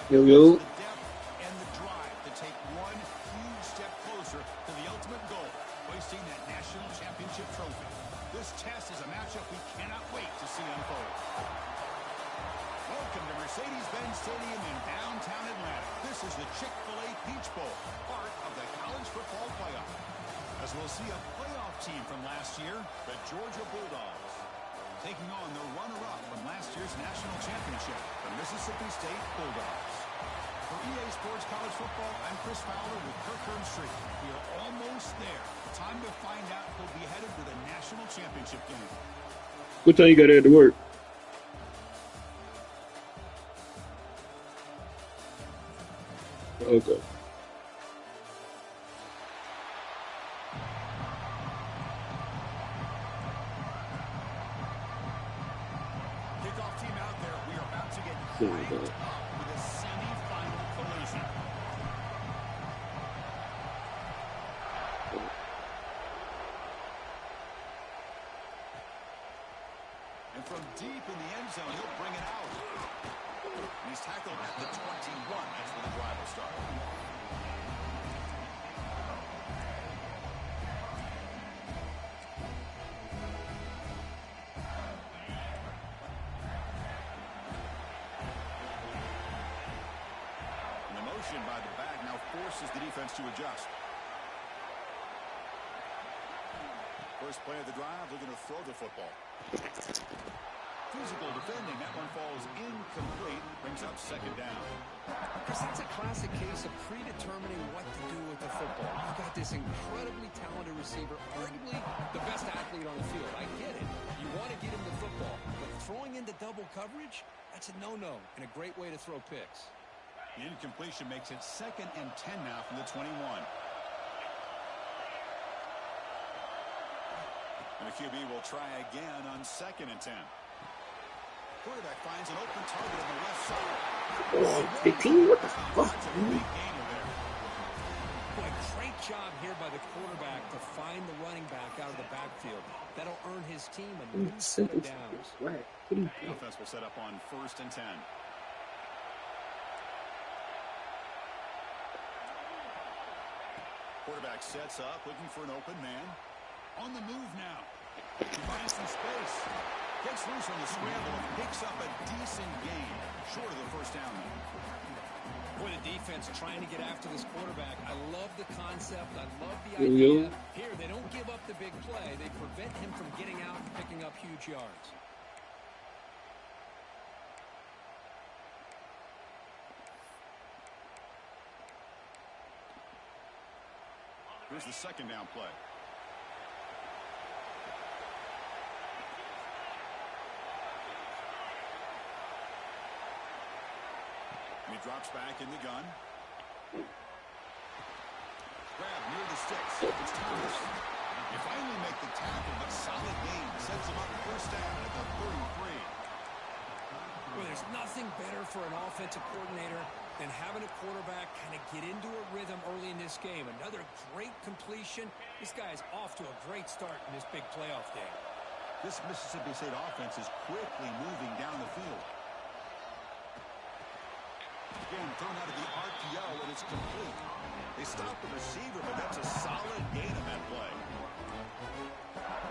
Yo, yo. The depth and the drive to take one huge step closer to the ultimate goal, hoisting that national championship trophy. This test is a matchup we cannot wait to see unfold. Welcome to Mercedes-Benz Stadium in downtown Atlanta. This is the Chick-fil-A Peach Bowl, part of the college football playoff. As we'll see a playoff team from last year, the Georgia Bulldogs, taking on the runner-up from last year's national championship, the Mississippi State Bulldogs. For EA Sports College Football, I'm Chris Fowler with Kirk Herbstreit. We are almost there. Time to find out who'll be headed to the national championship game. What time you got to work? Okay. Kickoff team out there. We are about to get hyped up with a semi-final collision. And from deep in the end zone, he'll bring it out. And he's tackled at the 21. That's where the drive will start. By the back now forces the defense to adjust. First play of the drive, looking to throw the football. Physical defending, that one falls incomplete, brings up second down. Because that's a classic case of predetermining what to do with the football. You've got this incredibly talented receiver, arguably the best athlete on the field. I get it. You want to get him the football, but throwing into double coverage, that's a no-no and a great way to throw picks. The incompletion makes it 2nd and 10 now from the 21. And the QB will try again on 2nd and 10. Quarterback finds an open target on the left side. Oh, 15? What the fuck? Boy, great job here by the quarterback to find the running back out of the backfield. That'll earn his team a new set of downs. Right. The offense will set up on 1st and 10. Quarterback sets up, looking for an open man. On the move now. He finds some space. Gets loose on the scramble and picks up a decent gain. Short of the first down. Boy, the defense trying to get after this quarterback. I love the concept. I love the idea. Here, they don't give up the big play. They prevent him from getting out and picking up huge yards. Here's the second down play. And he drops back in the gun. Grab near the sticks. It's Thomas. You finally make the tackle, but solid gain sets him up first down at the 33. Well, there's nothing better for an offensive coordinator than having a quarterback kind of get into a rhythm early in this game. Another great completion. This guy is off to a great start in this big playoff game. This Mississippi State offense is quickly moving down the field. Again, thrown out of the RPO, and it's complete. They stop the receiver, but that's a solid gain on that play.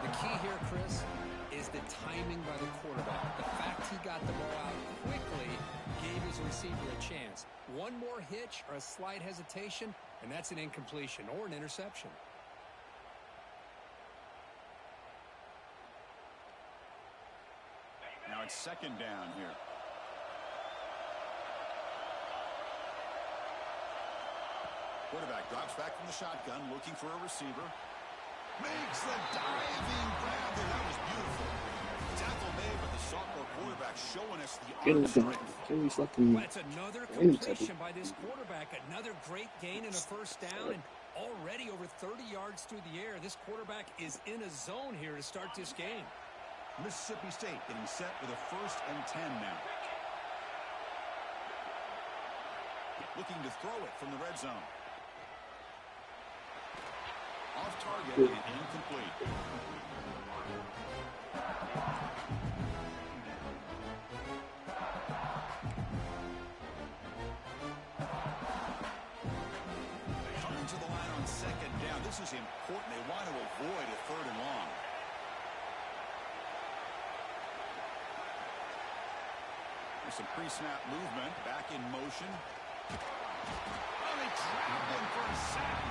The key here, Chris, is the timing by the quarterback. The fact he got the ball out quickly gave his receiver a chance. One more hitch or a slight hesitation, and that's an incompletion or an interception. Now it's second down here. Quarterback drops back from the shotgun, looking for a receiver. Makes the diving grab there. That was beautiful. Tackle made, but the sophomore quarterback showing us the arm strength. Well, that's another completion by this quarterback. Another great gain and a first down, and already over 30 yards through the air. This quarterback is in a zone here to start this game. Mississippi State getting set with a 1st and 10 now. Looking to throw it from the red zone. Off target and incomplete. There's some pre-snap movement. Back in motion. Oh, they trapped him for a sack.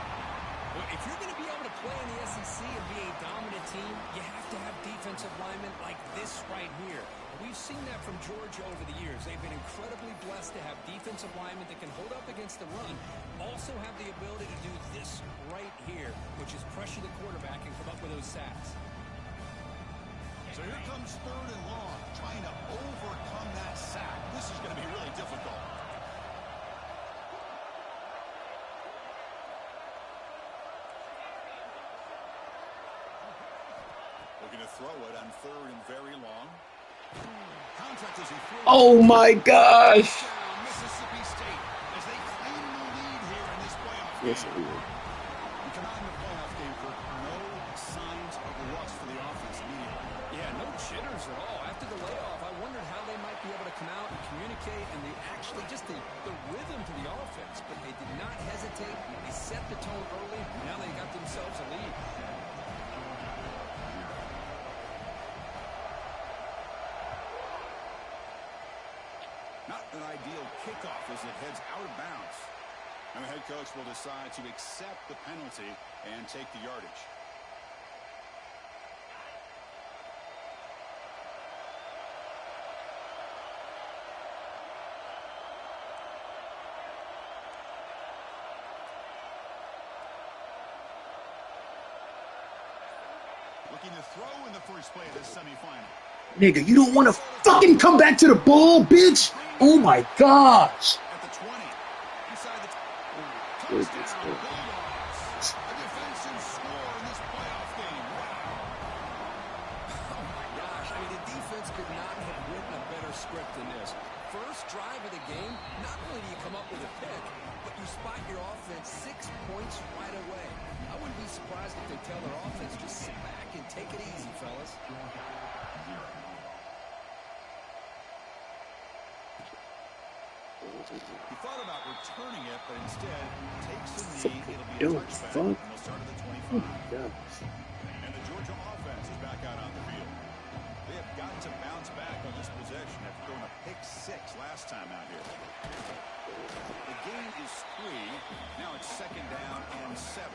Well, if you're going to be able to play in the SEC and be a dominant team, you have to have defensive linemen like this right here. We've seen that from Georgia over the years. They've been incredibly blessed to have defensive linemen that can hold up against the run, also have the ability to do this right here, which is pressure the quarterback and come up with those sacks. So here comes 3rd and long, trying to overcome that sack. This is going to be really difficult. Looking to throw it on 3rd and very long. Contact as he threw. Oh my gosh! Mississippi State as they claim the lead here in this playoff game. Yes, it will. We come out in the playoff game for no signs of rust for the offense immediately. Yeah, no jitters at all. After the layoff, I wondered how they might be able to come out and communicate and actually just the rhythm to the offense. But they did not hesitate. They set the tone early. Now they got themselves a lead. Not an ideal kickoff as it heads out of bounds. And the head coach will decide to accept the penalty and take the yardage. Looking to throw in the first play of this semifinal. Nigga, you don't want to fucking come back to the ball, bitch! Oh my gosh! At the 20. Inside the Good, touchdown. good. Bulldogs. A defensive score in this playoff game. Wow. Oh, my gosh. I mean, the defense could not have written a better script than this. First drive of the game, not only do you come up with a pick, but you spot your offense 6 points right away. I wouldn't be surprised if they tell their offense, just sit back and take it easy, fellas. He thought about returning it, but instead takes the knee. It'll be a Yo, touchback, fuck. and they'll start at the 25. Yeah. And the Georgia offense is back out on the field. They have got to bounce back on this possession after throwing a pick 6 last time out here. The gain is 3. Now it's 2nd down and 7.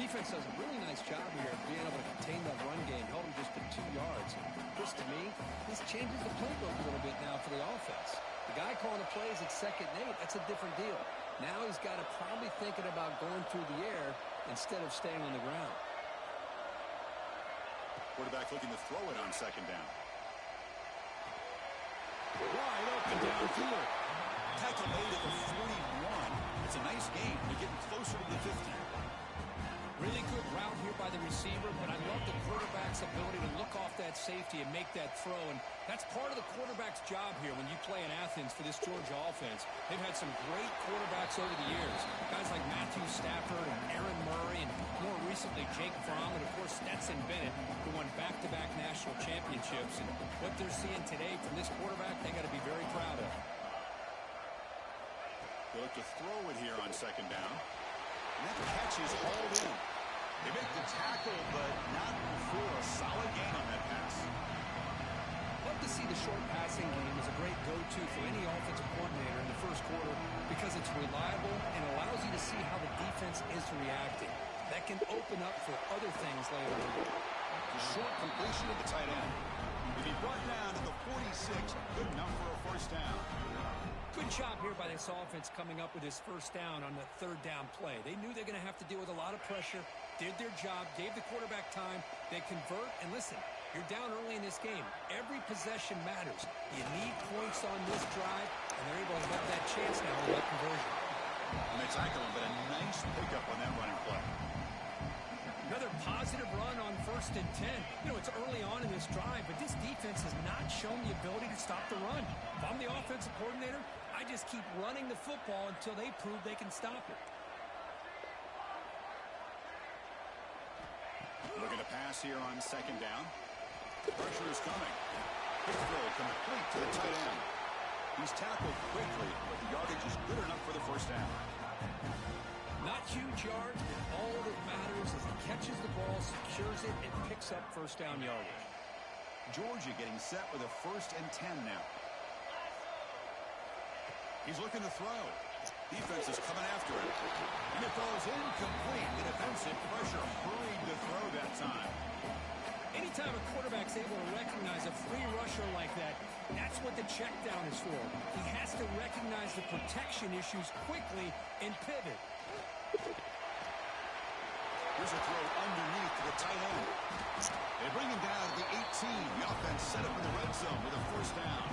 Defense does a really nice job here of being able to contain that run game, held him just to 2 yards. Chris, to me, this changes the playbook a little bit now for the offense. The guy calling the plays at 2nd and 8, that's a different deal. Now he's got to probably thinking about going through the air instead of staying on the ground. Quarterback looking to throw it on 2nd down. Wide open downfield. Tackle made at the 41. It's a nice gain. They're getting closer to the 50. Really good route here by the receiver, but I love the quarterback's ability to look off that safety and make that throw. And that's part of the quarterback's job here when you play in Athens for this Georgia offense. They've had some great quarterbacks over the years. Guys like Matthew Stafford and Aaron Murray, and more recently Jake Fromm, and of course Stetson Bennett, who won back-to-back national championships. And what they're seeing today from this quarterback, they got to be very proud of. They look to throw it here on 2nd down. And that catch is hauled in. They make the tackle, but not before a solid gain on that pass. Love to see the short passing game as a great go-to for any offensive coordinator in the first quarter because it's reliable and allows you to see how the defense is reacting. That can open up for other things later on. The short completion of the tight end. If he brought down to the 46, good enough for a first down. Good job here by this offense coming up with his first down on the 3rd down play. They knew they were going to have to deal with a lot of pressure, did their job, gave the quarterback time. They convert, and listen, you're down early in this game. Every possession matters. You need points on this drive, and they're able to have that chance now with that conversion. And they tackle him, but a nice pickup on that running play. Another positive run on 1st and 10. You know, it's early on in this drive, but this defense has not shown the ability to stop the run. If I'm the offensive coordinator, I just keep running the football until they prove they can stop it. Looking to pass here on 2nd down. Pressure is coming. Quick throw complete to the tight end. He's tackled quickly, but the yardage is good enough for the first down. Not huge yards, but all that matters is he catches the ball, secures it, and picks up first down yardage. Georgia getting set with a 1st and 10 now. He's looking to throw. Defense is coming after him. And it throws incomplete. The defensive pressure hurried to throw that time. Anytime a quarterback's able to recognize a free rusher like that, that's what the check down is for. He has to recognize the protection issues quickly and pivot. Here's a throw underneath to the tight end. They bring him down to the 18. The offense set up in the red zone with a first down.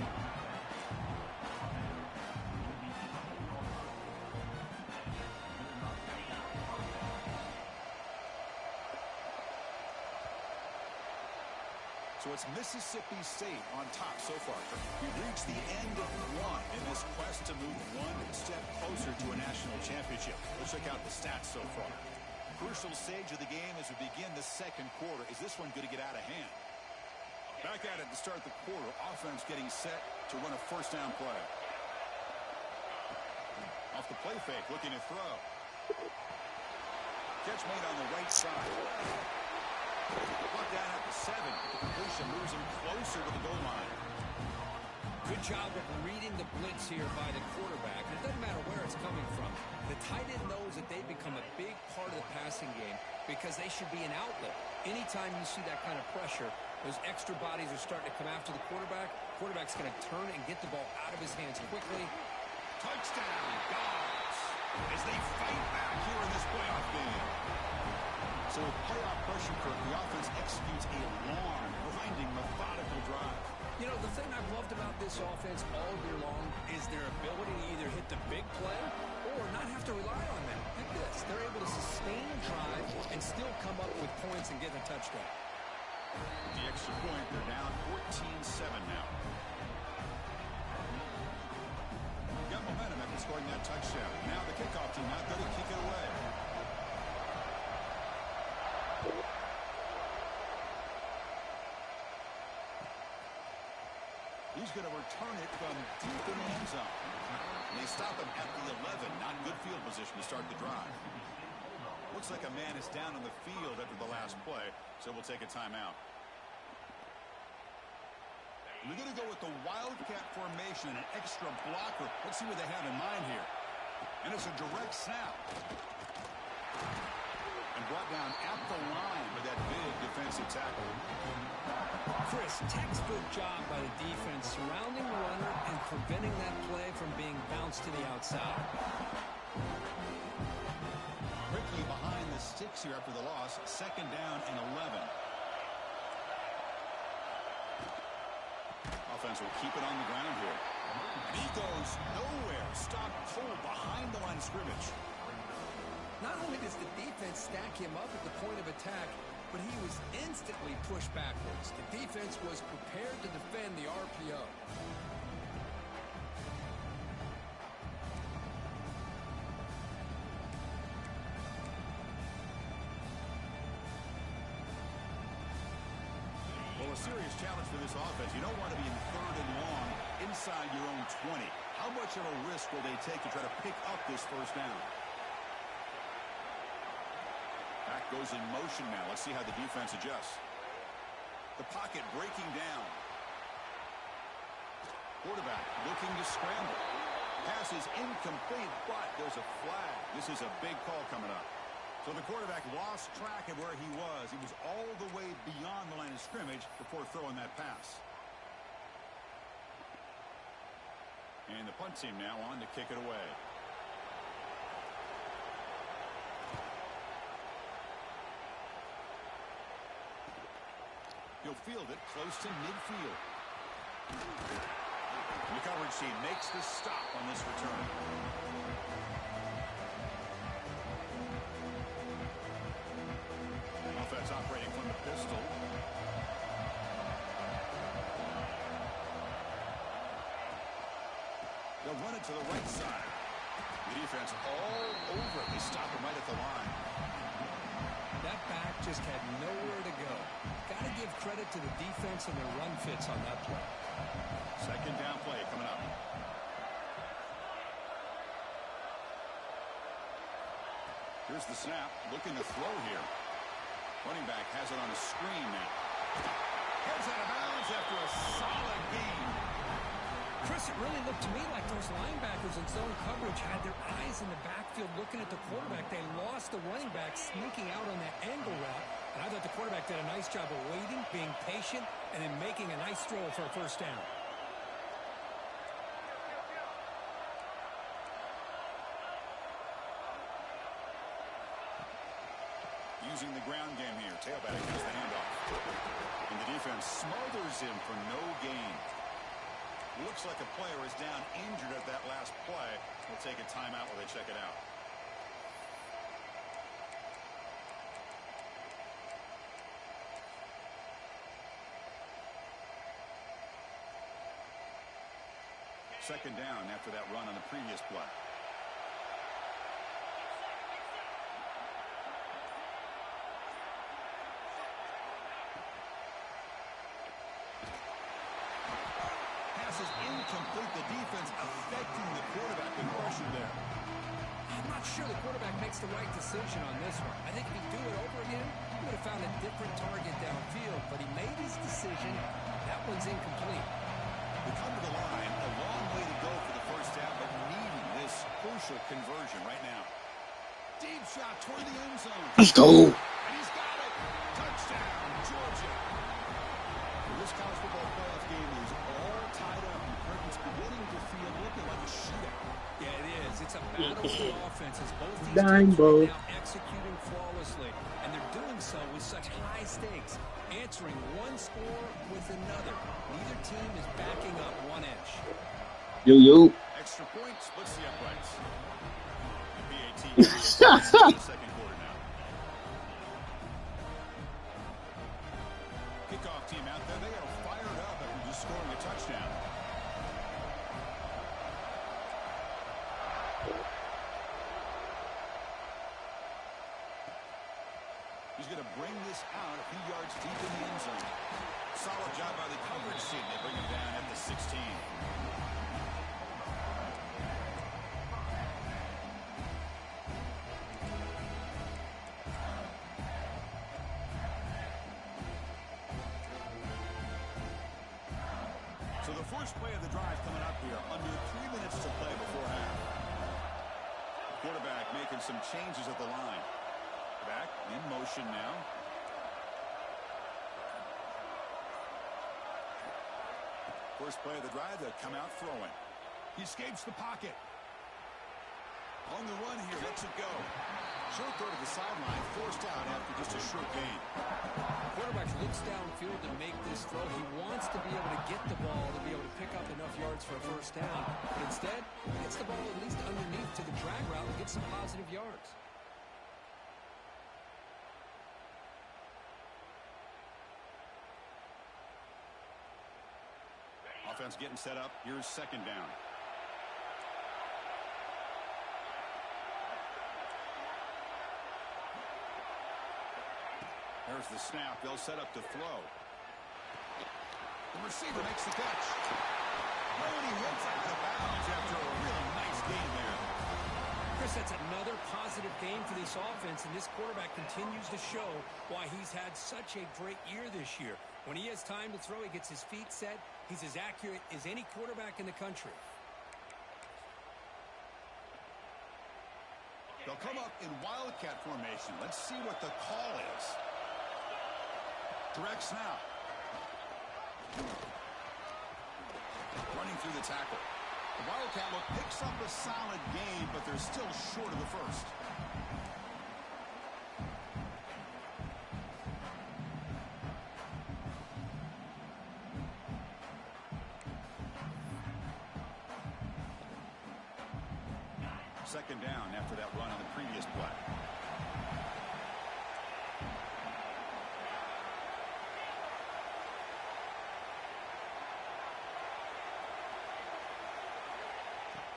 So it's Mississippi State on top so far. We've reached the end of one in this quest to move one step closer to a national championship. Let's check out the stats so far. Crucial stage of the game as we begin the second quarter. Is this one going to get out of hand? Back at it to start the quarter. Offense getting set to run a first down play. Off the play fake, looking to throw. Catch made on the right side. Brought down at the 7. The completion moves him closer to the goal line. Good job of reading the blitz here by the quarterback. It doesn't matter where it's coming from. The tight end knows that they've become a big part of the passing game because they should be an outlet. Anytime you see that kind of pressure, those extra bodies are starting to come after the quarterback. Quarterback's going to turn and get the ball out of his hands quickly. Touchdown, Dogs, as they fight back here in this playoff game. So with playoff pressure, Kirk, the offense executes a long, grinding, methodical drive. You know, the thing I've loved about this offense all year long is their ability to either hit the big play or not have to rely on them. Look at this. They're able to sustain a drive and still come up with points and get a touchdown. The extra point, they're down 14-7 now. Got momentum after scoring that touchdown. Now the kickoff team out there to kick it away. He's going to return it from deep in the end zone. And they stop him at the 11. Not good field position to start the drive. Looks like a man is down on the field after the last play, so we'll take a timeout. We're going to go with the Wildcat formation, an extra blocker. Let's see what they have in mind here. And it's a direct snap. And brought down at the line with that big defensive tackle. Chris, textbook job by the defense surrounding the runner and preventing that play from being bounced to the outside. Quickly behind the sticks here after the loss. Second down and 11. Offense will keep it on the ground here. And he goes nowhere. Stopped cold behind the line of scrimmage. Not only does the defense stack him up at the point of attack, but he was instantly pushed backwards. The defense was prepared to defend the RPO. Well, a serious challenge for this offense. You don't want to be in third and long inside your own 20. How much of a risk will they take to try to pick up this first down? Back goes in motion now. Let's see how the defense adjusts. The pocket breaking down. Quarterback looking to scramble. Pass is incomplete, but there's a flag. This is a big call coming up. So the quarterback lost track of where he was. He was all the way beyond the line of scrimmage before throwing that pass. And the punt team now on to kick it away. He'll field it close to midfield. The coverage team makes the stop on this return. Offense operating from the pistol. They'll run it to the right side. The defense all over it. They stop him right at the line. That back just had nowhere to go. Got to give credit to the defense and their run fits on that play. Second down play coming up. Here's the snap. Looking to throw here. Running back has it on a screen now. Heads out of bounds after a solid gain. Chris, it really looked to me like those linebackers in zone coverage had their eyes in the backfield looking at the quarterback. They lost the running back sneaking out on that angle route. And I thought the quarterback did a nice job of waiting, being patient, and then making a nice throw for a first down. Using the ground game here. Tailback has the handoff. And the defense smothers him for no gain. Looks like a player is down injured at that last play. We'll take a timeout while they check it out. Second down after that run on the previous play. Is incomplete. The defense affecting the quarterback in pressure there. I'm not sure the quarterback makes the right decision on this one. I think if he'd do it over again, he would have found a different target downfield, but he made his decision. That one's incomplete. We come to the line, a long way to go for the first down, but needing this crucial conversion right now. Deep shot toward the end zone. Let's go. And he's got it. Touchdown, Georgia. This college football playoff game is all tied up. The curtain's beginning to feel looking like a shootout. Yeah, it is. It's a battle of the offenses. Both these Dang, teams bro. right now executing flawlessly, and they're doing so with such high stakes, answering one score with another. Neither team is backing up one inch. Yo. Extra point splits the uprights. The PAT second quarter now. Kickoff team out there. They are fired up after just scoring a touchdown. He's going to bring this out a few yards deep in the end zone. Solid job by the coverage team. They bring him down at the 16. So the first play of the drive coming up here. Under 3 minutes to play before half. Quarterback making some changes at the line. Back in motion now. First play of the drive, they'll come out throwing. He escapes the pocket. On the run here, lets it go. Short throw to the sideline, forced out after just a short gain. Quarterback looks downfield to make this throw. He wants to be able to get the ball to be able to pick up enough yards for a first down. But instead, he gets the ball at least underneath to the drag route and gets some positive yards. Offense getting set up. Here's second down. There's the snap. They'll set up to throw. The receiver makes the catch. Oh, and he hits out of bounds after a really nice game there. Chris, that's another positive game for this offense, and this quarterback continues to show why he's had such a great year this year. When he has time to throw, he gets his feet set. He's as accurate as any quarterback in the country. They'll come up in wildcat formation. Let's see what the call is. Direct snap. Running through the tackle. The Wildcat look picks up a solid gain, but they're still short of the first. Second down after that run on the previous play.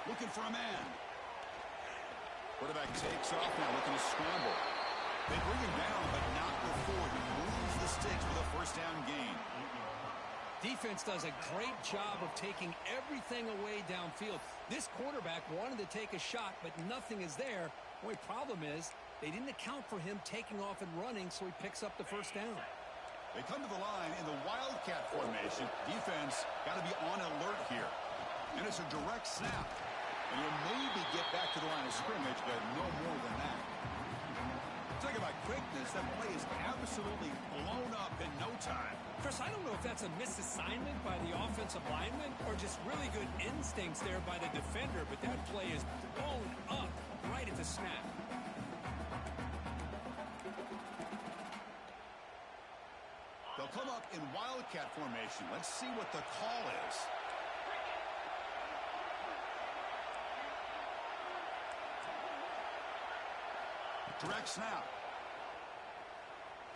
Looking for a man. Quarterback takes off now, looking to scramble. They bring him down, but not before he moves the sticks for the first down gain. Defense does a great job of taking everything away downfield. This quarterback wanted to take a shot, but nothing is there. The only problem is they didn't account for him taking off and running, so he picks up the first down. They come to the line in the Wildcat formation. Defense got to be on alert here. And it's a direct snap. And you'll maybe get back to the line of scrimmage, but no more than that. Talk about quickness. That play is absolutely blown up in no time. Chris, I don't know if that's a misassignment by the offensive lineman or just really good instincts there by the defender, but that play is blown up right at the snap. They'll come up in wildcat formation. Let's see what the call is. Direct snap.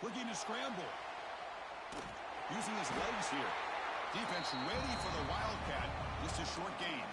Looking to scramble. Using his legs here. Defense ready for the wildcat. Just a short gain.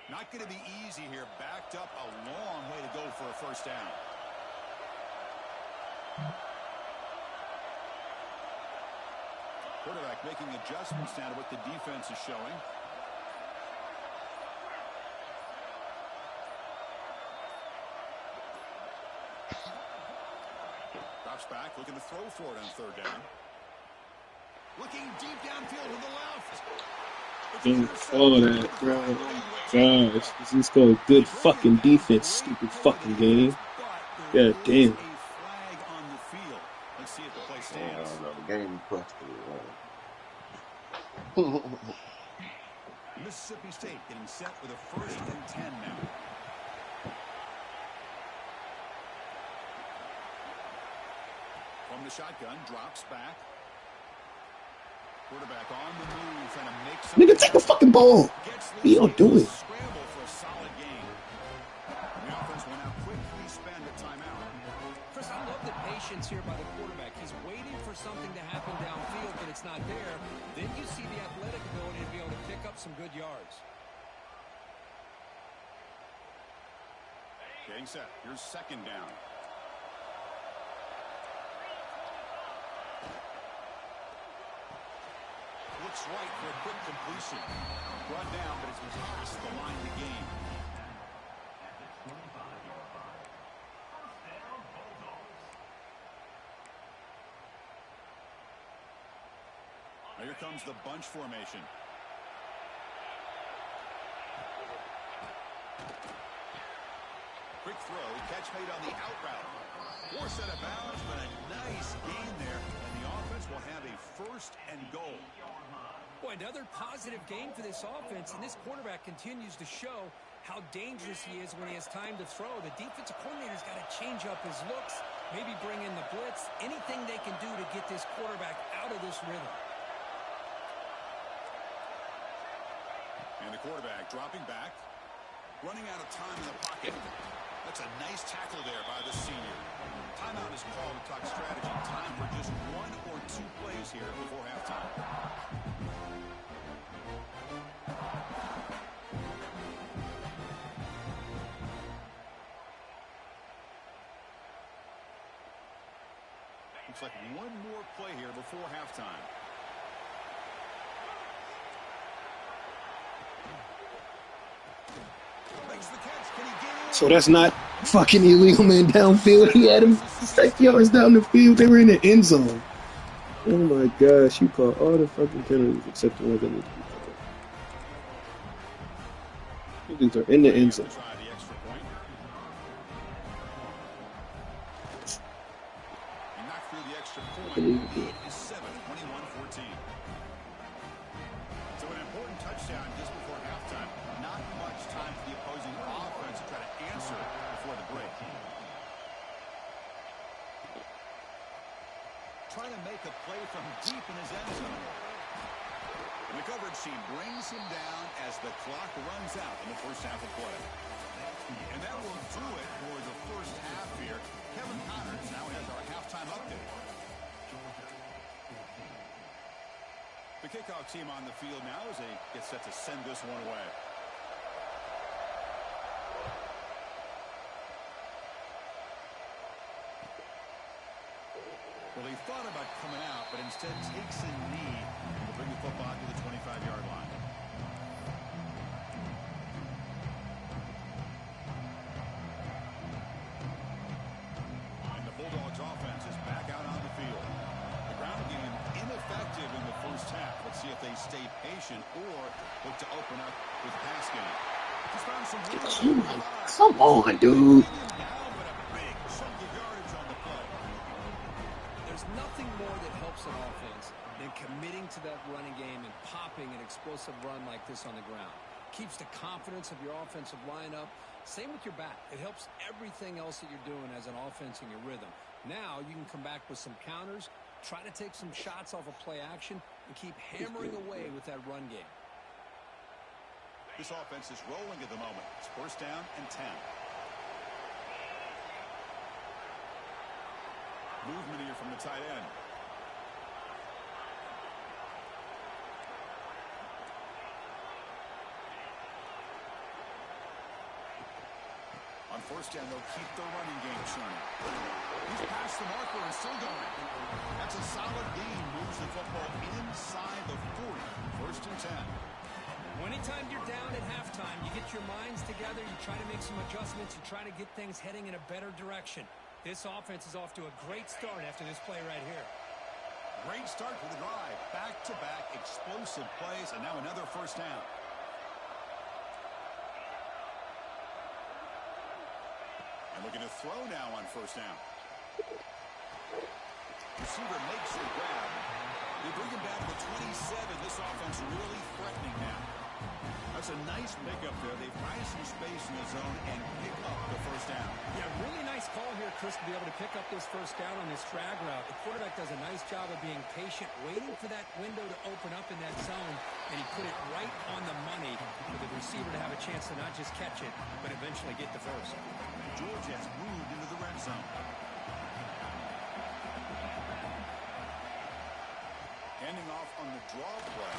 Not going to be easy here. Backed up a long way to go for a first down. Quarterback making adjustments now to what the defense is showing. Drops back, looking to throw for it on third down. Looking deep downfield to the left. All that, bro. Gosh, this is called good fucking defense, stupid fucking game. God damn. Let's see if the play stands. The game Mississippi State getting set with a 1st and 10 now. From the shotgun, drops back. Quarterback on the move, trying to make some. Nigga, take the fucking ball. What are y'all doing? Scramble for a solid gain. The offense will now quickly spend a timeout. Chris, I love the patience here by the quarterback. He's waiting for something to happen downfield, but it's not there. Then you see the athletic ability to be able to pick up some good yards. Getting set. Here's second down. Looks right for a quick completion. Run down, but it's past the line of the game. Now here comes the bunch formation. Quick throw, catch made on the out route. Forced out of bounds, but a nice gain there. And the offense will have a 1st and goal. Boy, another positive game for this offense, and this quarterback continues to show how dangerous he is when he has time to throw. The defensive coordinator's got to change up his looks, maybe bring in the blitz, anything they can do to get this quarterback out of this rhythm. And the quarterback dropping back, running out of time in the pocket. That's a nice tackle there by the senior. Timeout is called to talk strategy. Time for just 1 or 2 plays here before halftime. Looks like 1 more play here before halftime. Makes the catch. Can he get in? So that's not fucking illegal, man. Downfield, he had him 6 yards down the field. They were in the end zone. Oh my gosh, you call all the fucking penalties except the ones that need to be called. These are in the end zone. Try the extra point. He knocked through the extra point. Lead is 7, 21-14. So an important touchdown just before halftime. Not much time for the opposing offense to try to answer before the break. Trying to make a play from deep in his end zone. And the coverage team brings him down as the clock runs out in the first half of play. And that will do it for the first half here. Kevin Connors now has our halftime update. The kickoff team on the field now as they get set to send this one away. Well, he thought about coming out, but instead takes a knee to bring the football to the 25-yard line. And the Bulldogs offense is back out on the field. The ground game ineffective in the first half. Let's see if they stay patient or look to open up with pass game. Just found some room. Come on, dude. Nothing more that helps an offense than committing to that running game and popping an explosive run like this on the ground. Keeps the confidence of your offensive lineup. Same with your back. It helps everything else that you're doing as an offense in your rhythm. Now you can come back with some counters, try to take some shots off of play action, and keep hammering away with that run game. This offense is rolling at the moment. It's first down and 10. Movement here from the tight end. On first down, they'll keep their running game churning. He's past the marker and still going. That's a solid gain. Moves the football inside the 40. First and 10. Anytime you're down at halftime, you get your minds together, you try to make some adjustments, you try to get things heading in a better direction. This offense is off to a great start after this play right here. Great start for the drive. Back-to-back explosive plays, and now another first down. And looking to throw now on first down. Receiver makes the grab. They bring him down to the 27. This offense really threatening now. That's a nice pickup there. They find some space in the zone and pick up the first down. Yeah, really nice call here, Chris, to be able to pick up this first down on this drag route. The quarterback does a nice job of being patient, waiting for that window to open up in that zone, and he put it right on the money for the receiver to have a chance to not just catch it, but eventually get the first. Georgia has moved into the red zone. Handing off on the draw play.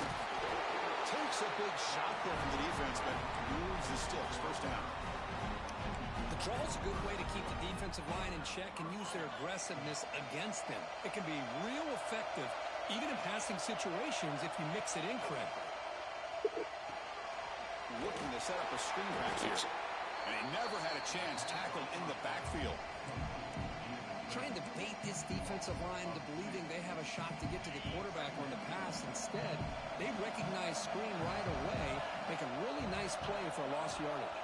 Takes a big shot there from the defense, but moves the sticks. First down. The draw is a good way to keep the defensive line in check and use their aggressiveness against them. It can be real effective, even in passing situations, if you mix it in correctly. Looking to set up a screen pass here. And he never had a chance tackled in the backfield. Trying to bait this defensive line to believing they have a shot to get to the quarterback on the pass. Instead, they recognize screen right away, make a really nice play for a lost yardage.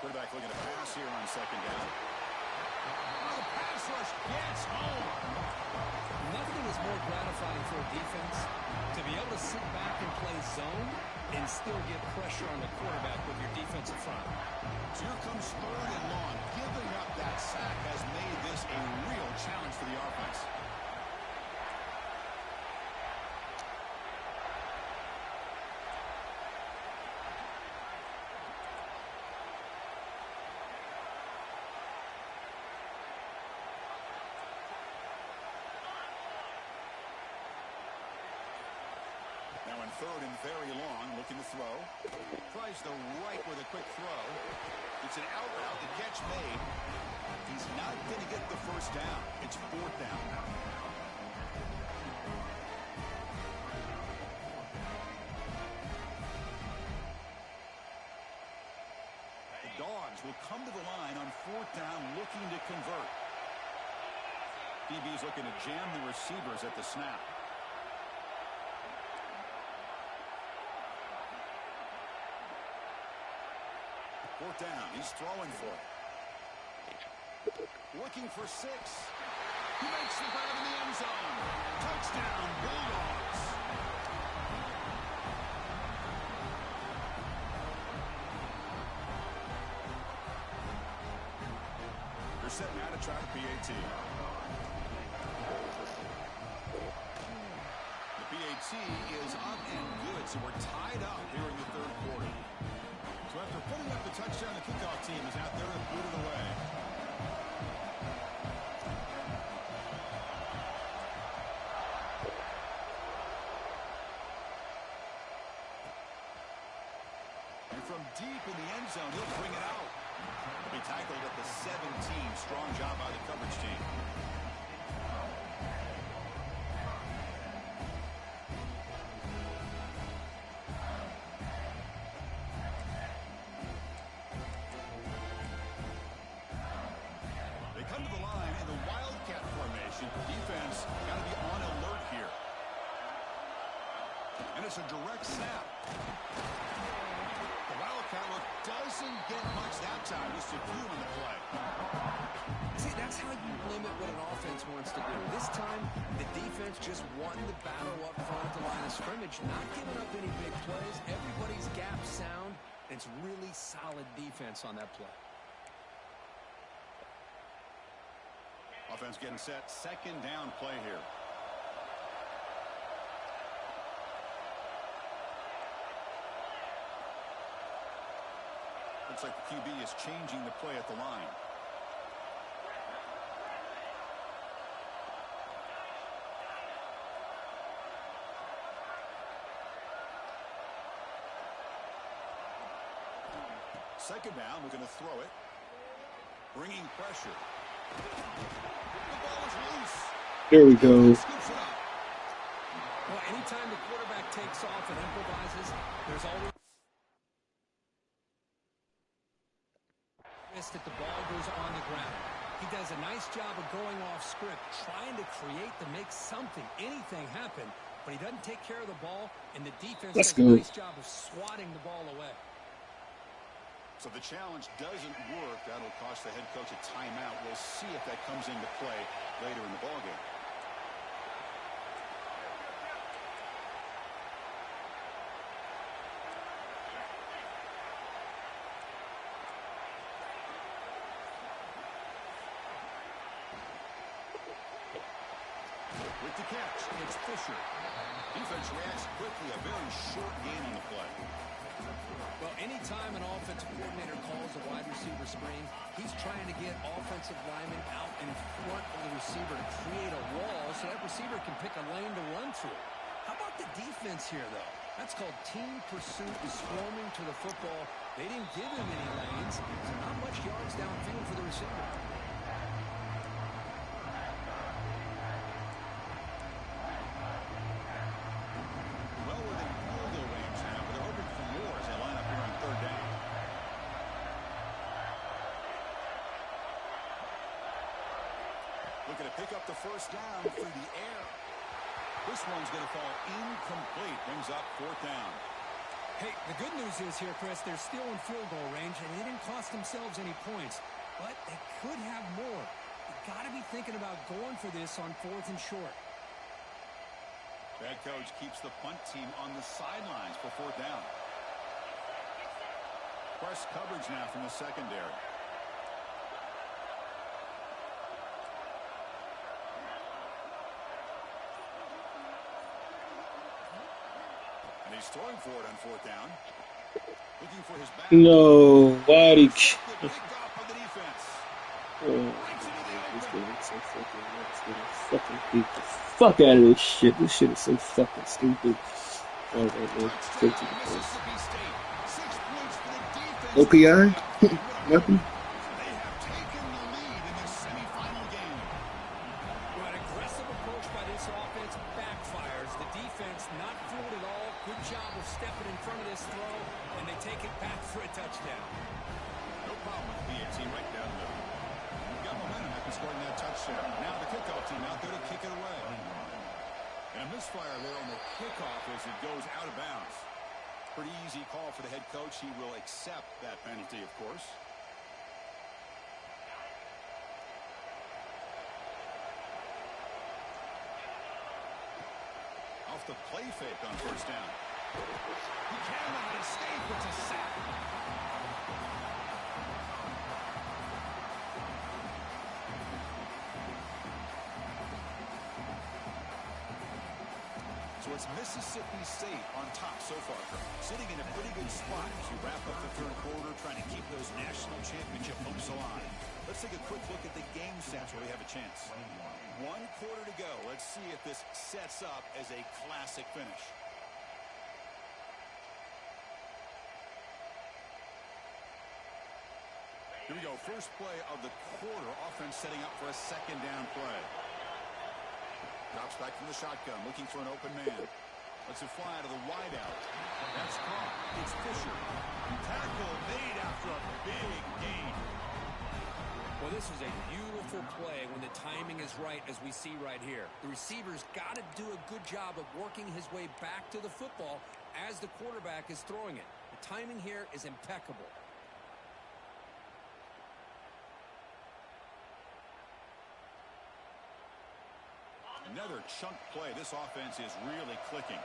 Quarterback looking to pass here on second down. Oh, the pass rush gets home. Nothing is more gratifying for a defense to be able to sit back and play zone and still get pressure on the quarterback with your defensive front. So here comes third and long. Giving up that sack has made this a real challenge for the offense. Now in third and very long, looking to throw. Tries the right with a quick throw. It's an out route, the catch made. He's not going to get the first down. It's fourth down. The Dogs will come to the line on fourth down, looking to convert. DB's looking to jam the receivers at the snap. Fourth down. He's throwing for it. Looking for 6. He makes the grab in the end zone. Touchdown, Bulldogs. They're setting out to try the PAT. The PAT is up and good, so we're tied up here in the third quarter. So after putting up the touchdown, the kickoff team is out there and boot it away. And from deep in the end zone, he'll bring it out. He'll be tackled at the 17. Strong job by the coverage team. gets a direct snap. The Wildcat look doesn't get much that time. Just a few in the play. See, that's how you limit what an offense wants to do. This time, the defense just won the battle up front at the line of scrimmage, not giving up any big plays. Everybody's gap sound. It's really solid defense on that play. Offense getting set. Second down play here. Looks like the QB is changing the play at the line. Second down, we're going to throw it. Bringing pressure. The ball is loose. There we go. Well, anytime the quarterback takes off and improvises, there's always risk that the ball goes on the ground. He does a nice job of going off script, trying to create to make something, anything happen, but he doesn't take care of the ball, and the defense does a nice job of swatting the ball away. So the challenge doesn't work. That'll cost the head coach a timeout. We'll see if that comes into play later in the ballgame. With the catch, it's Fisher. Defense reacts quickly. A very short gain on the play. Well, anytime an offensive coordinator calls a wide receiver screen, he's trying to get offensive linemen out in front of the receiver to create a wall so that receiver can pick a lane to run through. How about the defense here, though? That's called team pursuit, swarming to the football. They didn't give him any lanes, so not much yards downfield for the receiver. Looking to pick up the first down through the air. This one's going to fall incomplete. Brings up fourth down. Hey, the good news is here, Chris, they're still in field goal range, and they didn't cost themselves any points. But they could have more. You've got to be thinking about going for this on fourth and short. The head coach keeps the punt team on the sidelines for fourth down. Press coverage now from the secondary. And he's throwing for it on fourth down. Looking for his back. No, why did beat the fuck out of this shit. This shit is so fucking stupid. All right, man. Straight to the point. OPI? Nothing? Pretty easy call for the head coach. He will accept that penalty, of course. Off the play fake on first down. He cannot escape. It's a sack. So it's Mississippi State on top so far, sitting in a pretty good spot as we wrap up the third quarter, trying to keep those national championship hopes alive. Let's take a quick look at the game stats where we have a chance. 1 quarter to go. Let's see if this sets up as a classic finish. Here we go. First play of the quarter. Offense setting up for a second down play. Drops back from the shotgun, looking for an open man. Lets it fly out of the wideout. That's caught. It's Fisher. Tackle made after a big gain. Well, Well, this is a beautiful play when the timing is right, as we see right here. The receiver's got to do a good job of working his way back to the football as the quarterback is throwing it. The timing here is impeccable. Another chunk play. This offense is really clicking.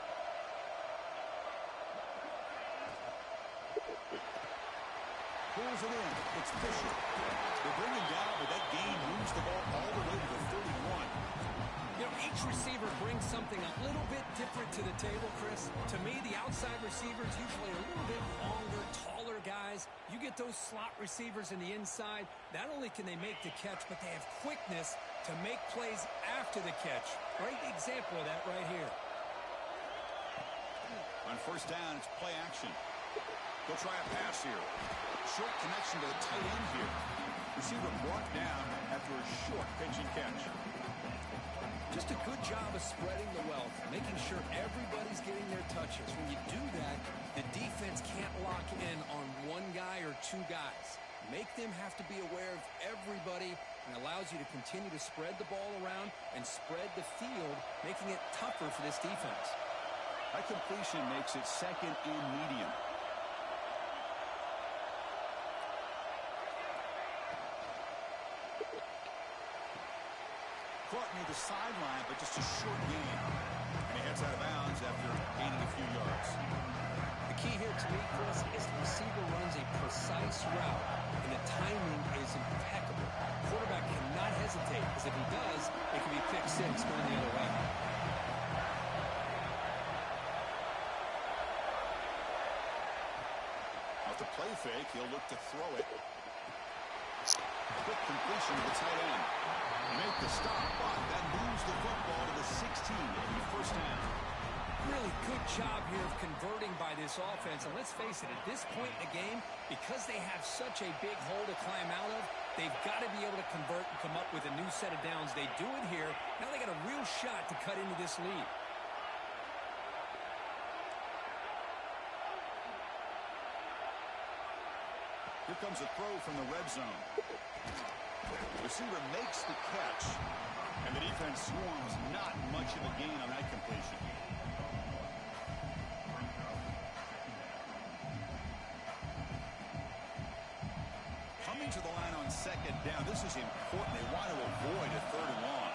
Pulls it in. It's Fisher. They bring him down, but that gain moves the ball all the way to the 31. You know, each receiver brings something a little bit different to the table, Chris. To me, the outside receivers usually a little bit longer, taller guys. You get those slot receivers in the inside. Not only can they make the catch, but they have quickness to make plays after the catch. Great example of that right here. On first down, it's play action. They'll try a pass here. Short connection to the tight end here. Receiver brought down after a short pitch and catch. Just a good job of spreading the wealth, making sure everybody's getting their touches. When you do that, the defense can't lock in on one guy or two guys. Make them have to be aware of everybody, and allows you to continue to spread the ball around and spread the field, making it tougher for this defense. That completion makes it second and medium. Caught near the sideline, but just a short gain. And he heads out of bounds after gaining a few yards. The key here to me, Chris, is the receiver runs a precise route, and the timing is impeccable. The quarterback cannot hesitate, because if he does, it can be pick six going the other way. Off the play fake, he'll look to throw it. Quick completion to the tight end. Make the stop, but that moves the football to the 16 in the first down. Really good job here of converting by this offense. And let's face it, at this point in the game, because they have such a big hole to climb out of, they've got to be able to convert and come up with a new set of downs. They do it here. Now they got a real shot to cut into this lead. Here comes a throw from the red zone. Receiver makes the catch, and the defense swarms. Not much of a gain on that completion. Coming to the line on second down. This is important. They want to avoid a third and long.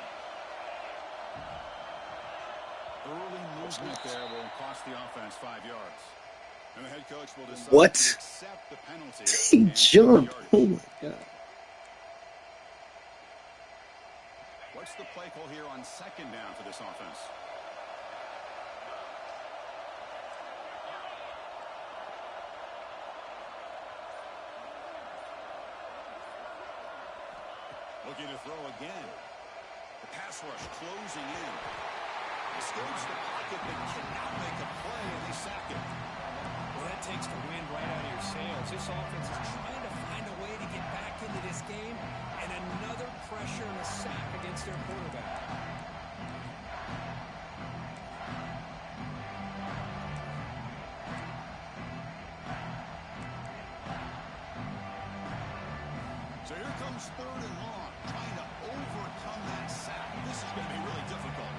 Early movement there will cost the offense 5 yards. And the head coach will decide What? to accept the penalty. He jumped. Oh my God. What's the play call here on second down for this offense? Looking to throw again. The pass rush closing in. Escapes the pocket but cannot make a play, and they sack him. Well, that takes the wind right out of your sails. This offense is trying to find a way to get back into this game, and another pressure and a sack against their quarterback. So here comes third and long, trying to overcome that sack. This is going to be really difficult.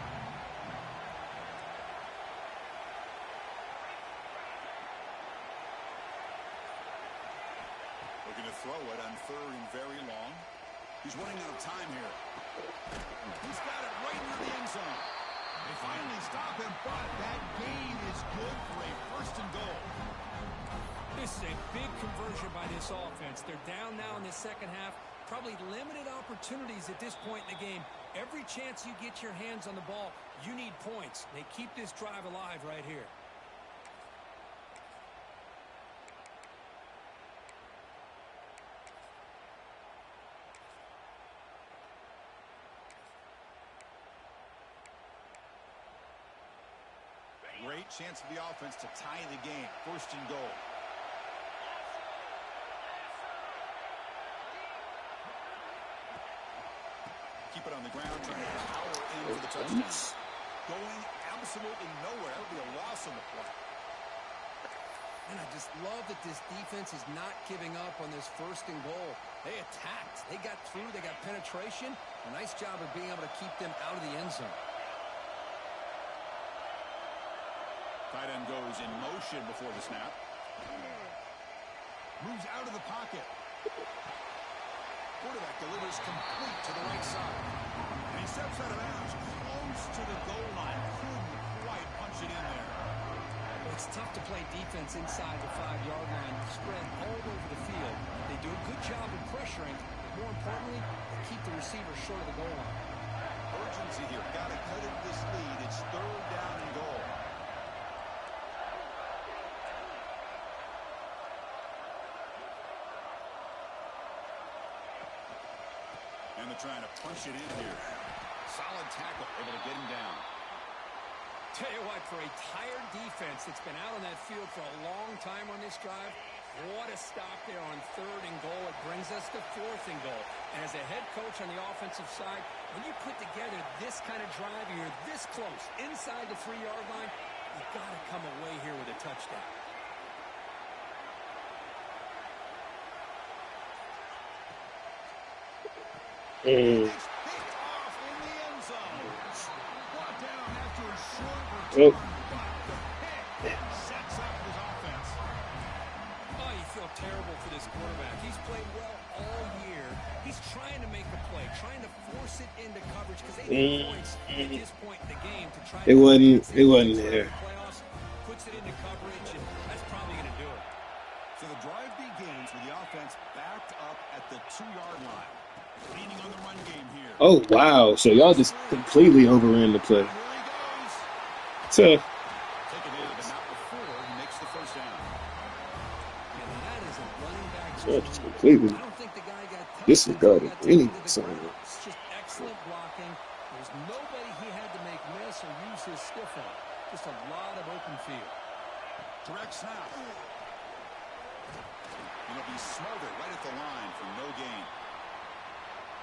Looking to throw it on third and very long. He's running out of time here. He's got it right near the end zone. They finally stop him, but that gain is good for a first and goal. This is a big conversion by this offense. They're down now in the second half. Probably limited opportunities at this point in the game. Every chance you get your hands on the ball, you need points. They keep this drive alive right here. Great chance for the offense to tie the game. First and goal. Keep it on the ground, trying to power in for the touchdown. Going absolutely nowhere. That would be a loss on the play. And I just love that this defense is not giving up on this 1st and goal. They attacked. They got through. They got penetration. A nice job of being able to keep them out of the end zone. Tight end goes in motion before the snap. Moves out of the pocket. Quarterback delivers complete to the right side. And he steps out of bounds close to the goal line. Couldn't quite punch it in there. It's tough to play defense inside the 5-yard line, spread all over the field. They do a good job of pressuring, but more importantly, they keep the receiver short of the goal line. Urgency here. Got to cut into this lead. It's 3rd down and goal. And they're trying to punch it in here. Solid tackle, able to get him down. Tell you what, for a tired defense that's been out on that field for a long time on this drive, what a stop there on 3rd and goal. It brings us to 4th and goal. And as a head coach on the offensive side, when you put together this kind of drive, you're this close inside the 3-yard line, you've got to come away here with a touchdown. Picked off in the end zone. Brought down after a short Oh. return, but the pick sets up his offense. Oh, you feel terrible for this quarterback. He's played well all year. He's trying to make a play, trying to force it into coverage because they need points at this point in the game to try to It wasn't there. Playoffs, puts it into coverage, and that's probably going to do it. So the drive begins with the offense backed up at the 2-yard line. Leaning on the run game here. Oh, wow. So y'all just completely overran the play. Here he goes. So, Taken in, but not before he makes the 1st down. And that is a running back. so just completely I don't think the guy got touched. disregarded any assignment. It's just excellent blocking. There's nobody he had to make miss or use his stiff on. Just a lot of open field. Direct snap. And he'll be smothered right at the line for no gain.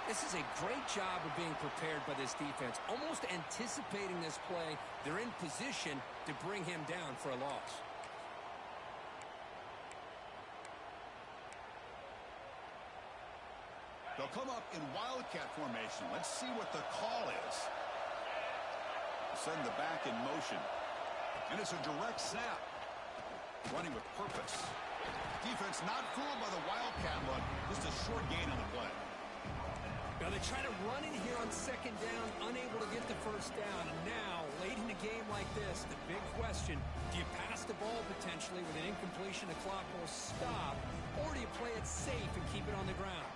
This is a great job of being prepared by this defense. Almost anticipating this play, they're in position to bring him down for a loss. They'll come up in wildcat formation. Let's see what the call is. Send the back in motion. And it's a direct snap. Running with purpose. Defense not fooled by the wildcat look. Just a short gain on the play. Now they try to run in here on 2nd down, unable to get the 1st down. And now, late in a game like this, the big question, do you pass the ball potentially with an incompletion, the clock will stop, or do you play it safe and keep it on the ground?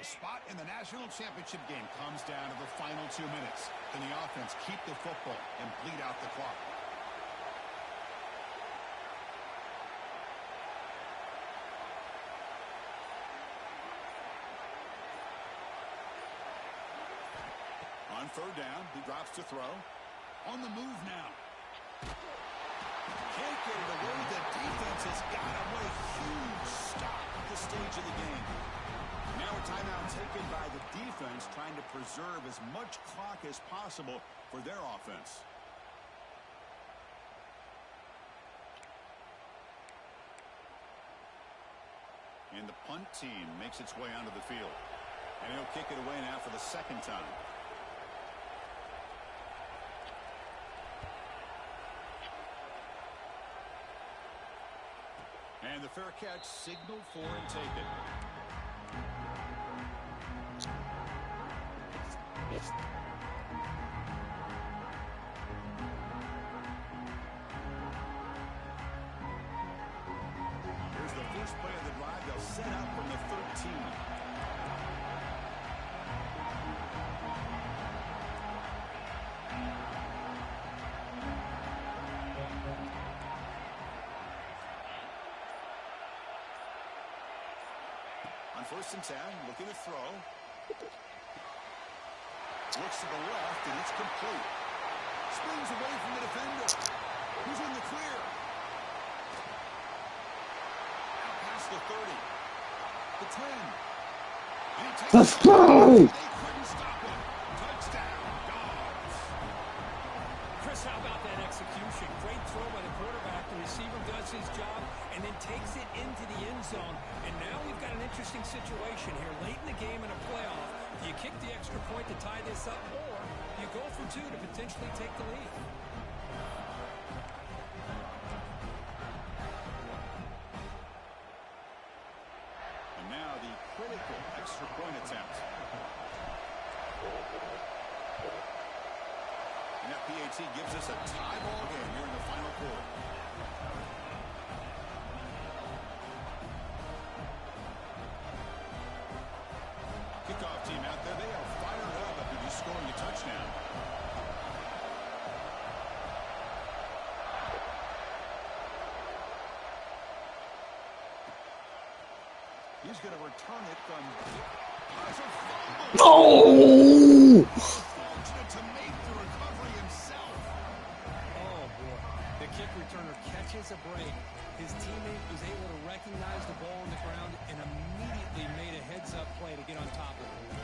Spot in the national championship game comes down to the final 2 minutes. Can the offense keep the football and bleed out the clock? On 3rd down, he drops to throw. On the move now. Can't get it away. The defense has got away. Huge stop at this stage of the game. Now a timeout taken by the defense, trying to preserve as much clock as possible for their offense. And the punt team makes its way onto the field. And he'll kick it away now for the 2nd time. And the fair catch signaled for and taken. Here's the first play of the drive. They'll set up from the 13. On 1st and 10, looking to throw. Looks to the left, and it's complete. Springs away from the defender. Who's in the clear? Out past the 30. the 10. And he takes Let's it. go! They couldn't stop him. Touchdown, Dogs. Chris, how about that execution? Great throw by the quarterback. The receiver does his job and then takes it into the end zone. And now we've got an interesting situation here. Late in the game in a playoff, do you kick the extra point to tie this up, or you go for two to potentially take the lead? And now the critical extra point attempt. And that PAT gives us a tie ball game here in the final quarter. Kickoff team out there, they are fired up after just scoring a touchdown. He's going to return it from... Oh! Fortunate to make the recovery himself. Oh, boy. The kick returner catches a break. His teammate was able to recognize the ball on the ground and immediately made a heads-up play to get on top of it.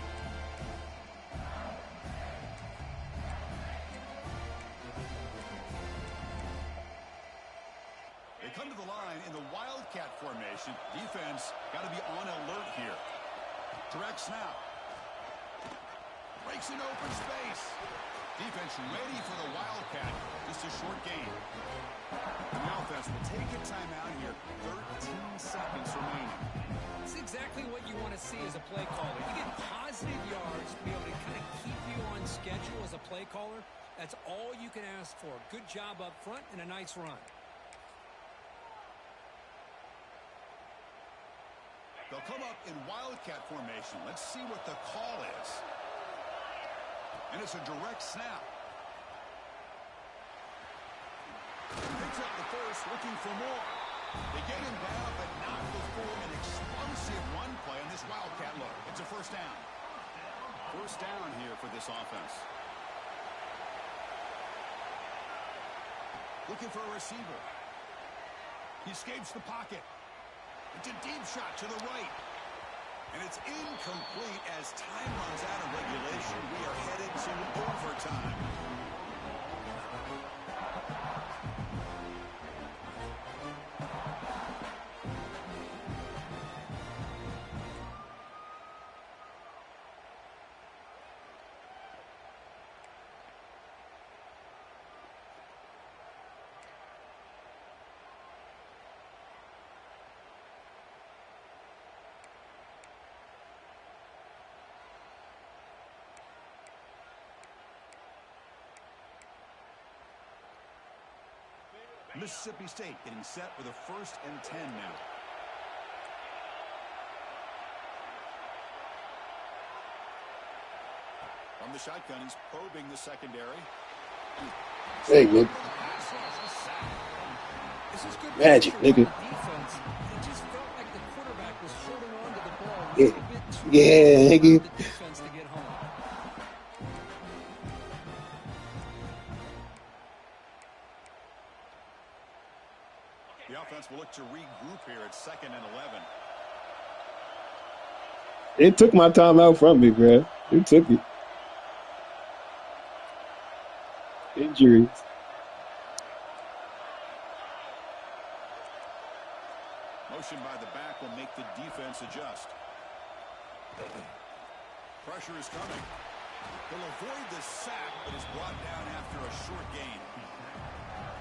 They come to the line in the Wildcat formation. Defense got to be on alert here. Direct snap. Breaks an open space. Defense ready for the Wildcat. Just a short gain. The offense will take a timeout here. 13 seconds remaining. It's exactly what you want to see as a play caller. You get positive yards to be able to kind of keep you on schedule as a play caller. That's all you can ask for. Good job up front and a nice run. They'll come up in Wildcat formation. Let's see what the call is. And it's a direct snap. Picks up the first, looking for more. They get him down, but not before an explosive run play on this Wildcat look. It's a first down. First down here for this offense. Looking for a receiver. He escapes the pocket. It's a deep shot to the right. And it's incomplete as time runs out of regulation. We are headed to overtime. Mississippi State getting set with a 1st and 10 now. From the shotgun, he's probing the secondary. Hey, nigga. Magic, nigga. Defense, it just felt like the quarterback was holding on to the ball a Yeah, little bit too yeah, long nigga. for the defense to get home. The offense will look to regroup here at 2nd and 11. It took my time out from me, bro. It took it. Injuries. Motion by the back will make the defense adjust. Pressure is coming. He'll avoid the sack, but is brought down after a short gain.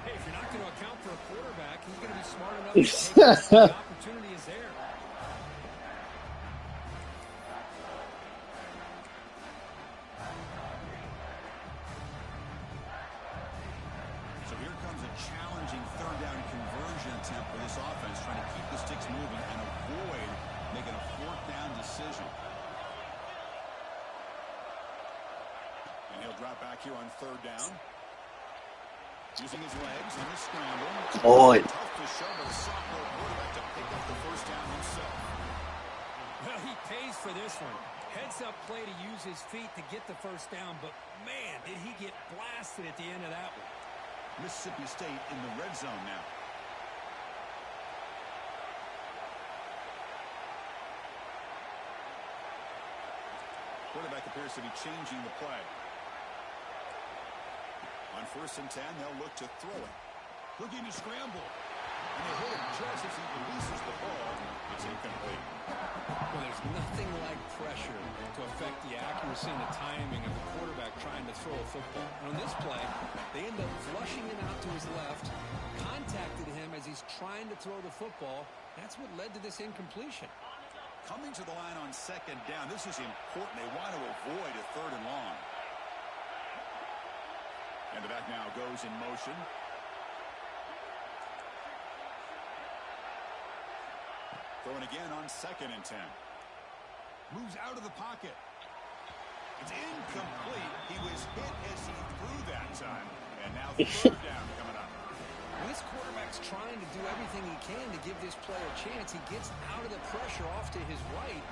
Hey, if you're not going to account for a quarterback, he's going to be smart enough to take it when the opportunity is there. So here comes a challenging 3rd down conversion attempt for this offense, trying to keep the sticks moving and avoid making a 4th down decision. And he'll drop back here on 3rd down. Using his legs in the scramble. On. Tough to show, but a sophomore quarterback to pick up the 1st down himself. Well, he pays for this one. Heads-up play to use his feet to get the 1st down, but man, did he get blasted at the end of that one. Mississippi State in the red zone now. quarterback appears to be changing the play. On 1st and 10, they'll look to throw it. Looking to scramble. And they hit him just as he releases the ball. It's incomplete. Well, there's nothing like pressure to affect the accuracy and the timing of the quarterback trying to throw a football. And on this play, they end up flushing him out to his left, contacted him as he's trying to throw the football. That's what led to this incompletion. Coming to the line on 2nd down, this is important. They want to avoid a 3rd and long. And the back now goes in motion. Throwing again on 2nd and 10. Moves out of the pocket. It's incomplete. He was hit as he threw that time. And now 3rd down coming up. This quarterback's trying to do everything he can to give this player a chance. He gets out of the pressure off to his right.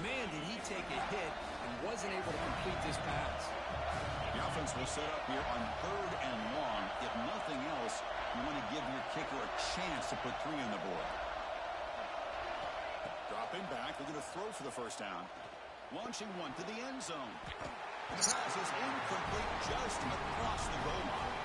Man, did he take a hit and wasn't able to complete this pass. The offense will set up here on 3rd and long. If nothing else, you want to give your kicker a chance to put 3 on the board. Dropping back, they're going to throw for the 1st down. Launching one to the end zone. The pass is incomplete just across the goal line.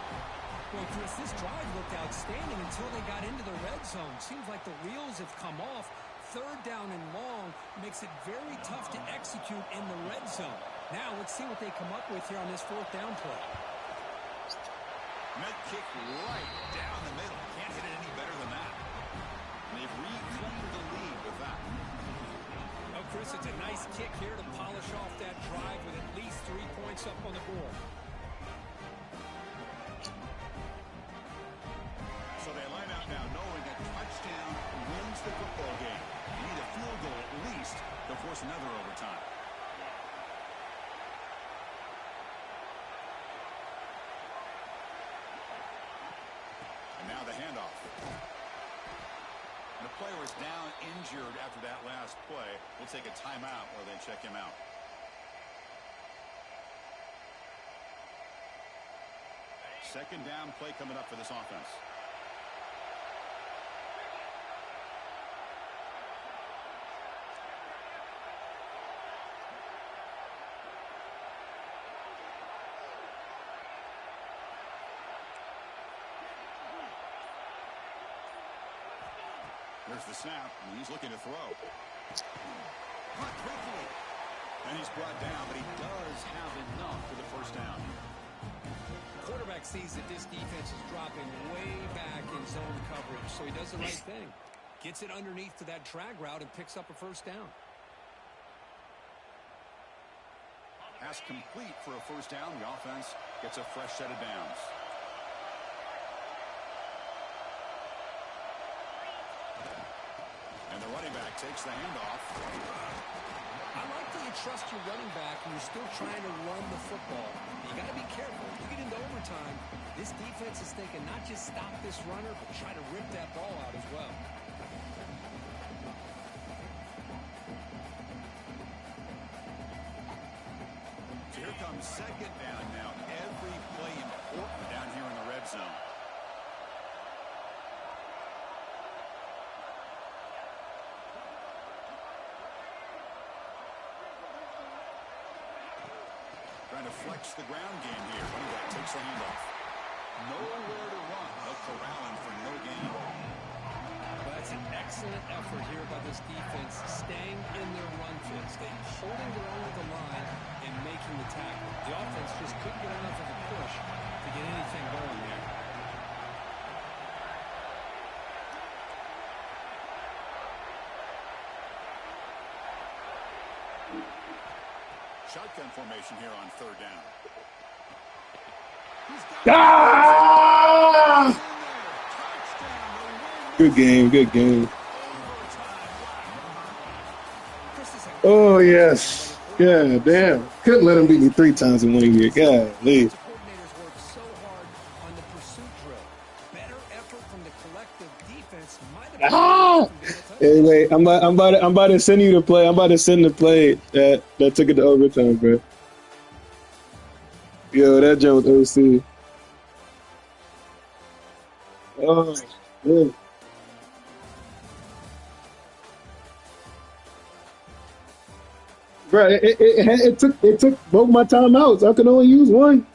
Well, Chris, this drive looked outstanding until they got into the red zone. Seems like the wheels have come off. 3rd down and long makes it very tough to execute in the red zone. Now, let's see what they come up with here on this 4th down play. Med kick right down the middle. Can't hit it any better than that. And they've reclaimed the lead with that. Oh, Chris, it's a nice kick here to polish off that drive with at least 3 points up on the board. So they line out now knowing a touchdown wins the football game. You need a field goal at least to force another overtime. And now the handoff. And the player is down injured after that last play. We'll take a timeout while they check him out. Second down play coming up for this offense. There's the snap, and he's looking to throw. Caught quickly. And he's brought down, but he does have enough for the 1st down. Quarterback sees that this defense is dropping way back in zone coverage, so he does the right thing. Gets it underneath to that drag route and picks up a 1st down. Pass complete for a 1st down. The offense gets a fresh set of downs. And the running back takes the handoff. I like that you trust your running back and you're still trying to run the football. You got to be careful. You get into overtime, this defense is thinking not just stop this runner, but try to rip that ball out as well. So here comes 2nd down now. Every play important down here in the red zone. Trying to flex the ground game here. Running back takes the handoff. Nowhere to run. They'll corral him for no gain. Well, that's an excellent effort here by this defense, staying in their run fits. They holding their own to the line and making the tackle. The offense just couldn't get enough of a push to get anything going there. Shotgun formation here on 3rd down. Ah! Good game, good game. Oh, yes. Yeah, damn. Couldn't let him beat me 3 times in 1 year. Golly. Coordinators work so hard on the pursuit drill. Better effort from the collective defense might have Hey, wait, I'm about to send you the play. I'm about to send the play that took it to overtime, bro. Yo, that joke was OC. Oh, man. bro. It took both my timeouts. I could only use one.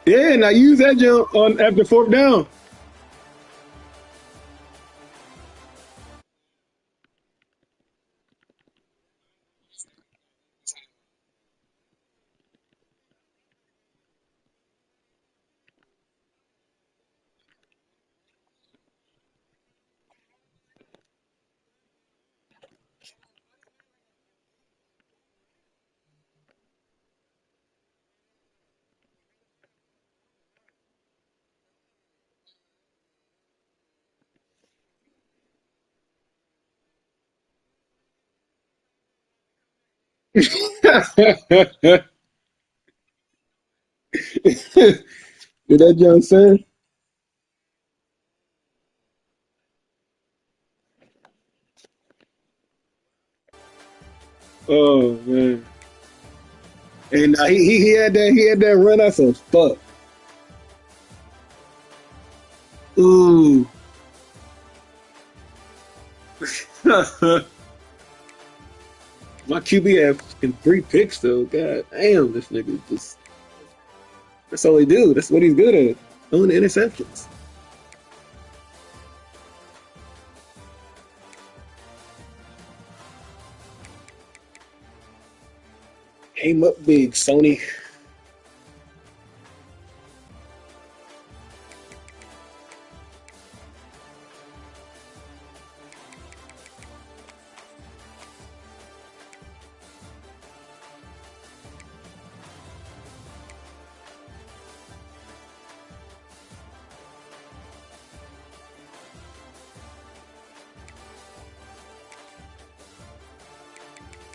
Yeah, and I use that jump on after fourth down. Did that jump say? Oh man! And he had that run. I said, "Fuck." Ooh. My QB had fucking 3 picks though. God damn, this nigga just. That's all he do. That's what he's good at. Throwing the interceptions. Came up big, Sony.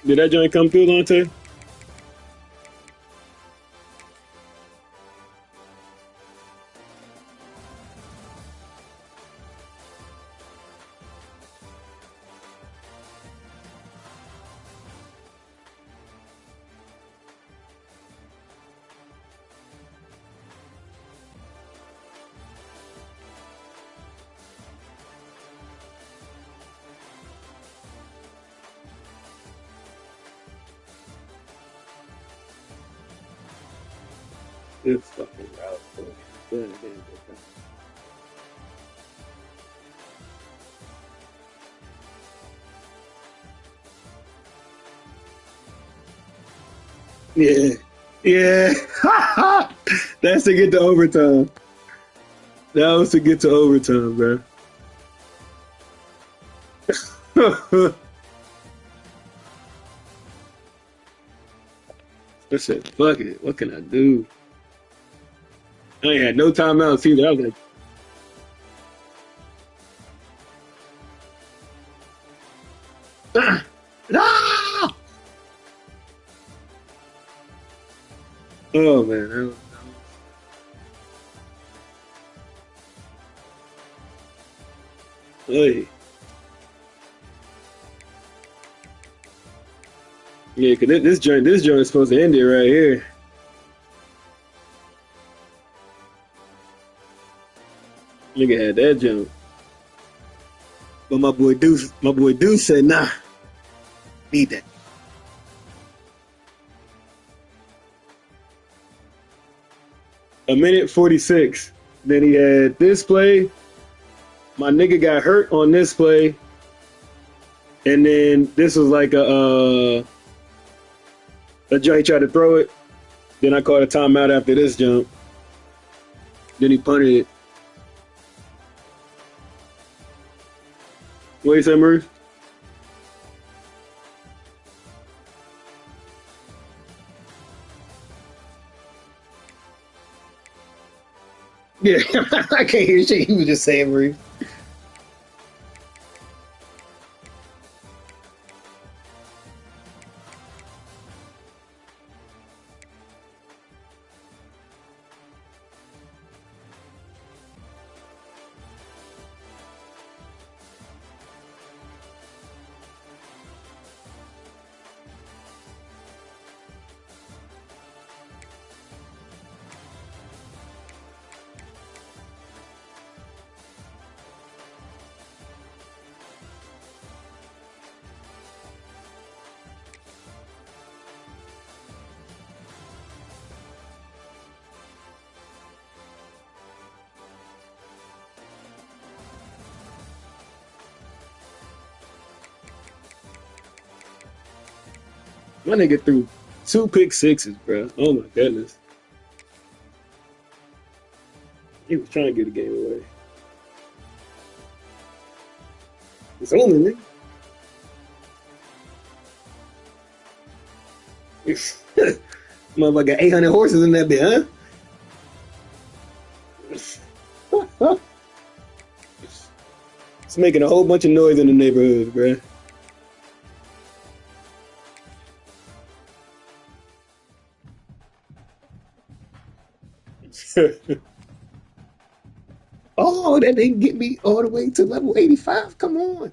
Did that joint come through, Lante? It's fucking route. Good, good, good. Yeah. Yeah. That's to get to overtime. That was to get to overtime, bro. I said, fuck it. What can I do? I ain't had no timeouts either. I was like, ah, ah! Oh, man. Hey. Yeah, because this joint is supposed to end it right here. Nigga had that jump. But my boy Deuce said, nah, need that. A minute 46. Then he had this play. My nigga got hurt on this play. And then this was like a jump. He tried to throw it. Then I called a timeout after this jump. Then he punted it. What you say, Maurice? Yeah, I can't hear shit. He was just saying, Maurice. My nigga threw 2 pick-sixes, bro. Oh my goodness. He was trying to get the game away. It's only, nigga. Motherfucker got 800 horses in that bit, huh? It's making a whole bunch of noise in the neighborhood, bro. Oh, that didn't get me all the way to level 85. Come on.